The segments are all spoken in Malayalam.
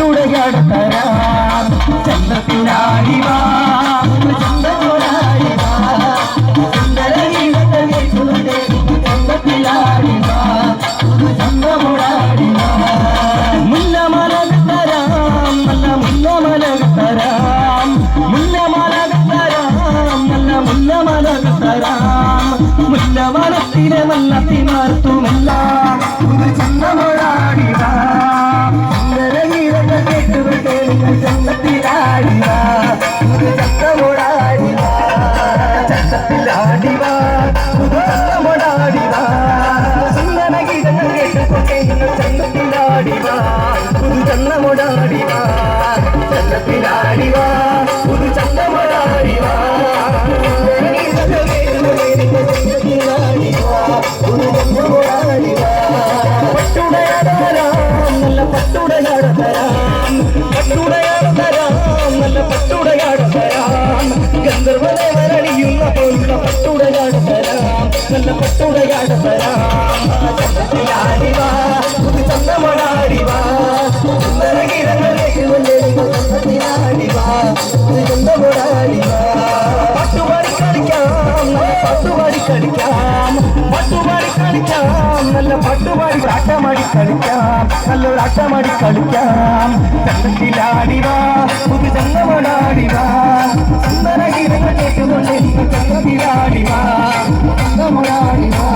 പട്ടുടയാടത്തരാം ചന്ദ്രത്തിനാടിവാ ചന്ദ്രനാടിവാ സുന്ദര ഗീതങ്ങൾ കേൾക്കുന്നുണ്ട് ചന്ദ്രത്തിലാടിവാ ചന്ദ്രമോടാടിവാ മുല്ലമലകത്തരാം നല്ല മുല്ലമലകത്തരാം മുല്ലമലകത്തരാം നല്ല മുല്ലമലകത്തരാം മുല്ലമലത്തിലെ നല്ല തിമാർത്തുമല്ല ചന്ദ്രമോടാടിവാ ചന്തത്തിലാടിവാ ചന്തമോടാടിവാ ചന്തത്തിലാടിവാ ചന്തമോടാടിവാ സുന്ദര ഗീതങ്ങൾ കേട്ടുകൊണ്ടേ ചന്തത്തിലാടിവാ ചന്തമോടാടിവാ ചന്തത്തിലാടിവാ ചന്തമോടാടിവാ ഗീതങ്ങൾ കേട്ടുകൊണ്ടേ ചന്തത്തിലാടിവാ ചന്തമോടാടിവാ പട്ടുടയാടതരാം നല്ല പട്ടുടയാടതരാം പട്ടുടയാടതരാം നല്ല പട്ടുടയാടതരാം ഗന്ധർവനെ വരണിയുന്ന പോലുള്ള പട്ടുടയാടതരാം നല്ല പട്ടുടയാടതരാം ചന്തത്തിലാടിവാ ചന്തമോടാടിവാ സുന്ദര ഗീതങ്ങൾ ചന്തത്തിലാടിവാ ചന്തമോടാടിവാ പാട്ടുപാടി കളിക്കാം നല്ല പാട്ടുപാടി കളിക്കാം പാട്ടുപാടി കളിക്കാം നല്ല പാട്ടുപാടി ആട്ടമാടി കളിക്കാം നല്ലൊരു ആട്ടമാടി കളിക്കാം ചന്തത്തിലാടിവാ ചന്തമോടാടിവാ സുന്ദര ഗീതങ്ങൾ കേട്ടുകൊണ്ട് ചന്തത്തിലാടിവാ ചന്തമോടാടിവാ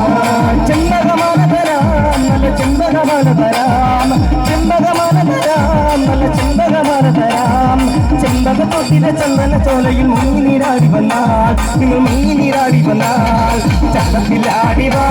ചെമ്പകമാല തരാം നല്ല ചെമ്പകമാല തരാം ചെമ്പകമാല തരാം നല്ല ചെമ്പകമാല തരാം ചെമ്പകത്തൊട്ടിലെ ചന്ദന ചോലയിൽ മുങ്ങിനീരാടി വന്നാൽ നിങ്ങൾ മുങ്ങിനീരാടി വന്നാൽ ചന്തത്തിലാടിവാ